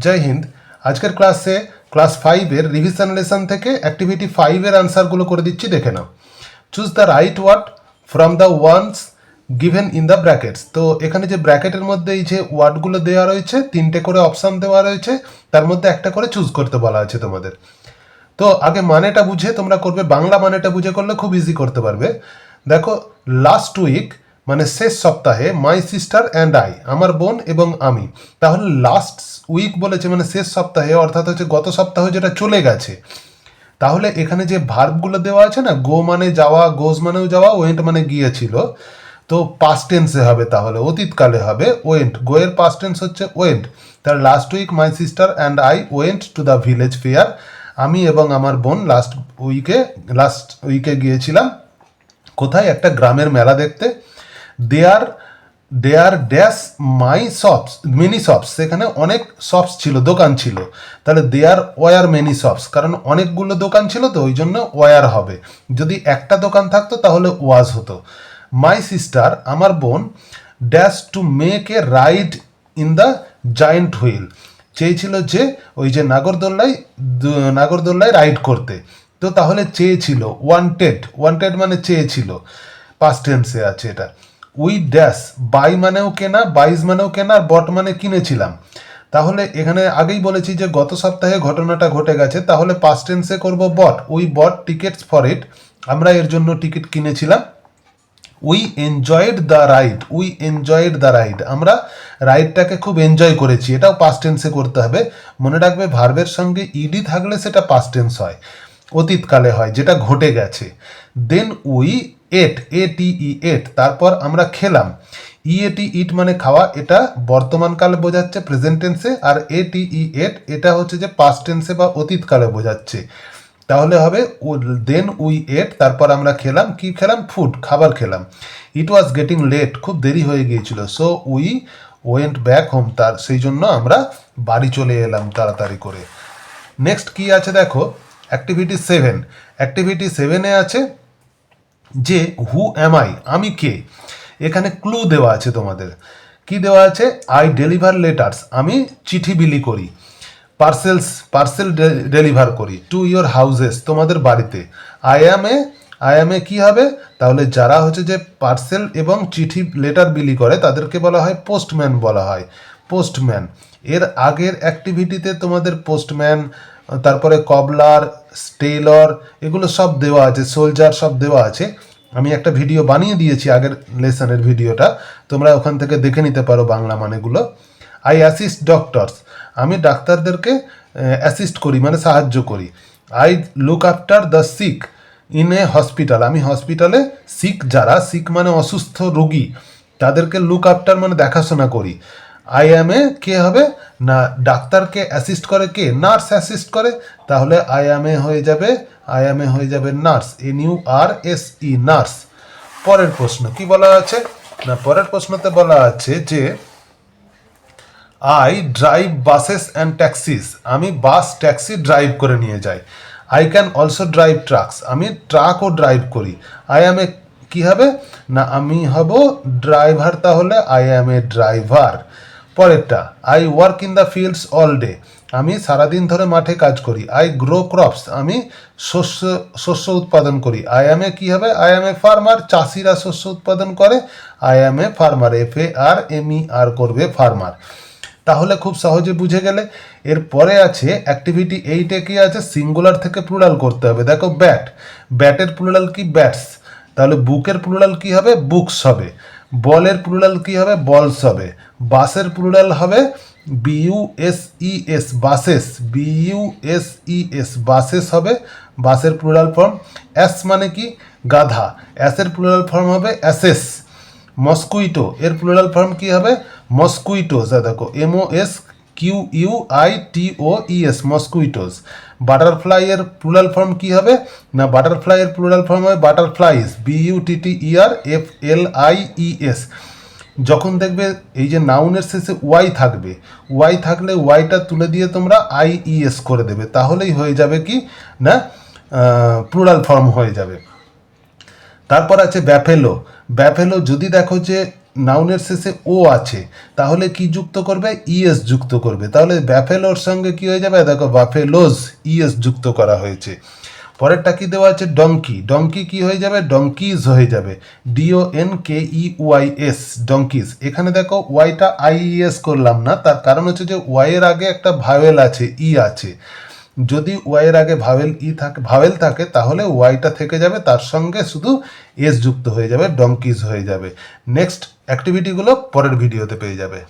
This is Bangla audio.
জয় হিন্দ। আজকের ক্লাসে ক্লাস 5-এর রিভিশন লেসন থেকে অ্যাক্টিভিটি 5-এর আনসারগুলো করে দিচ্ছি, দেখে নাও। Choose the right word from the ones given in the brackets. তো এখানে যে ব্র্যাকেটের মধ্যে এই যে ওয়ার্ডগুলো দেওয়া রয়েছে, 3টে করে অপশান দেওয়া রয়েছে, তার মধ্যে একটা করে চুজ করতে বলা আছে তোমাদের। তো আগে মানেটা বুঝে তোমরা করবে, বাংলা মানেটা বুঝে করলে খুব ইজি করতে পারবে। দেখো, লাস্ট উইক মানে শেষ সপ্তাহে, মাই সিস্টার অ্যান্ড আই, আমার বোন এবং আমি। তাহলে লাস্ট উইক বলেছে মানে শেষ সপ্তাহে, অর্থাৎ হচ্ছে গত সপ্তাহ যেটা চলে গেছে। তাহলে এখানে যে ভার্বগুলো দেওয়া আছে না, গো মানে যাওয়া, গোজ মানেও যাওয়া, ওয়েন্ট মানে গিয়েছিল, তো পাস্ট টেন্সে হবে, তাহলে অতীতকালে হবে ওয়েন্ট। গো এর পাস্ট টেন্স হচ্ছে ওয়েন্ট। তাহলে last week my sister and I went to the village fair. আমি এবং আমার বোন লাস্ট উইকে গিয়েছিলাম কোথায়, একটা গ্রামের মেলা দেখতে। There dash my shops, many shops, সেখানে অনেক শপস ছিল, দোকান ছিল। তাহলে দেয়ার ওয়ার মেনি শপস, কারণ অনেকগুলো দোকান ছিল তো ওই জন্য ওয়ার হবে। যদি একটা দোকান থাকতো তাহলে ওয়াজ হতো। মাই সিস্টার, আমার বোন, dash to make a ride in the giant wheel, চেয়েছিল যে ওই যে নাগরদোল্লায় রাইড করতে। তো তাহলে চেয়েছিল, ওয়ান্টেড মানে চেয়েছিল, পাস্ট টেন্সে আছে এটা। উই ড্যাশ, বাই মানেও কেনা, বাইজ মানেও কেনা, আর বট মানে কিনেছিলাম। তাহলে এখানে আগেই বলেছি যে গত সপ্তাহে ঘটনাটা ঘটে গেছে, তাহলে পাস্ট টেন্সে করব bought. We bought tickets for it, আমরা এর জন্য টিকিট কিনেছিলাম। উই এনজয়েড দ্য রাইড, আমরা রাইডটাকে খুব এনজয় করেছি, এটাও পাস্ট টেন্সে করতে হবে। মনে রাখবে, ভার্বের সঙ্গে ইডি থাকলে সেটা পাস্ট টেন্স হয়, অতীতকালে হয়, যেটা ঘটে গেছে। দেন উই এট, তারপর আমরা খেলাম। ইট মানে খাওয়া, এটা বর্তমানকালে বোঝাচ্ছে প্রেজেন্ট টেন্সে, আর এট এটা হচ্ছে যে পাস্ট টেন্সে বা অতীতকালে বোঝাচ্ছে। তাহলে হবে দেন উই এট, তারপর আমরা খেলাম। কি খেলাম? ফুড, খাবার খেলাম। ইট ওয়াজ গেটিং লেট, খুব দেরি হয়ে গিয়েছিল। So we went back home, তার সেই জন্য আমরা বাড়ি চলে এলাম তাড়াতাড়ি করে। নেক্সট কি আছে দেখো, অ্যাক্টিভিটি 7-এ আছে যে হু অ্যাম আই, আমি কে। এখানে ক্লু দেওয়া আছে তোমাদের। কি দেওয়া আছে? আই ডেলিভার লেটার্স, আমি চিঠি বিলি করি। পার্সেল ডেলিভার করি টু ইয়োর হাউসেস, তোমাদের বাড়িতে। আই অ্যাম এ কি হবে? তাহলে যারা হচ্ছে যে পার্সেল এবং চিঠি লেটার বিলি করে তাদেরকে বলা হয় পোস্টম্যান বলা হয়, পোস্টম্যান। এর আগের অ্যাক্টিভিটিতে তোমাদের পোস্টম্যান, তারপরে কবলার, টেইলর, এগুলো সব দেওয়া আছে, সোলজার সব দেওয়া আছে। আমি একটা ভিডিও বানিয়ে দিয়েছি আগের লেসনের ভিডিওটা, তোমরা ওখান থেকে দেখে নিতে পারো বাংলা মানেগুলো। আই অ্যাসিস্ট ডক্টরস, আমি ডাক্তারদেরকে অ্যাসিস্ট করি মানে সাহায্য করি। I look after the sick in a hospital, আমি হসপিটালে সিক মানে অসুস্থ রোগী, তাদেরকে লুক আফটার মানে দেখাশোনা করি। আই অ্যাম এ কে হবে না, ডাক্তারকে অ্যাসিস্ট করে কে? নার্স অ্যাসিস্ট করে। তাহলে আই অ্যাম এ হয়ে যাবে নার্স, NURSE, নার্স। পরের প্রশ্ন কি বলা আছে না, পরের প্রশ্নতে বলা আছে যে I drive buses and taxis, আমি বাস ট্যাক্সি ড্রাইভ করে নিয়ে যাই। I can also drive trucks, আমি ট্রাকও ড্রাইভ করি। আই অ্যাম এ কী হবে না, আমি হব ড্রাইভার, তাহলে আই অ্যাম এ ড্রাইভার। পরেরটা, I work in the fields all day, আমি সারাদিন ধরে মাঠে কাজ করি। আই গ্রো ক্রপস, আমি শস্য উৎপাদন করি। আই অ্যাম এ কী হবে? আই অ্যাম এ ফার্মার, চাষিরা শস্য উৎপাদন করে। I am a farmer, FARMER করবে ফার্মার। তাহলে খুব সহজে বুঝে গেলে। এরপরে আছে অ্যাক্টিভিটি 8-এ কি আছে, সিঙ্গুলার থেকে প্লুরাল করতে হবে। দেখো, ব্যাটের প্লুরাল কি? ব্যাটস। তাহলে বুকের প্লুরাল কি হবে? বুকস হবে। বলের প্লুরাল কি হবে? বলস হবে। বাসের প্লুরাল হবে BUSES, বাসেস, BUSES, বাসেস হবে বাসের প্লুরাল ফর্ম। অ্যাস মানে কি? গাধা, অ্যাসের প্লুরাল ফর্ম হবে অ্যাসেস। মস্কুইটো, এর প্লুরাল ফর্ম কি হবে? মস্কুইটোস। দেখো, MOSQUITOES, মস্কুইটোস। বাটারফ্লাই এর প্লুরাল ফর্ম কি হবে না, বাটারফ্লাই এর প্লুরাল ফর্ম হবে বাটারফ্লাইস, BUTTERFLIES। যখন দেখবে এই যে নাউনের শেষে ওয়াই থাকবে, ওয়াই থাকলে ওয়াইটা তুলে দিয়ে তোমরা IES করে দেবে, তাহলেই হয়ে যাবে কি না, প্লুরাল ফর্ম হয়ে যাবে। তারপর আছে ব্যাফেলো। যদি দেখো যে নাউনের শেষে ও আছে, তাহলে কি যুক্ত করবে? ইএস যুক্ত করবে। তাহলে ব্যাফেলোর সঙ্গে কি হয়ে যাবে? দেখো বাফেলোজ, ইএস যুক্ত করা হয়েছে। পরেরটা কি দেওয়া আছে? ডঙ্কি। ডঙ্কি কি হয়ে যাবে? ডঙ্কিজ হয়ে যাবে। DONKEYS, donkeys. এখানে দেখো ওয়াইটা IES করলাম না, তার কারণ হচ্ছে যে ওয়াইয়ের আগে একটা ভাওয়েল আছে, ই আছে। যদি ওয়াইয়ের আগে ভাওয়েল থাকে তাহলে ওয়াইটা থেকে যাবে, তার সঙ্গে শুধু এস যুক্ত হয়ে যাবে, ডঙ্কিজ হয়ে যাবে। নেক্সট অ্যাক্টিভিটিগুলো পরের ভিডিওতে পেয়ে যাবে।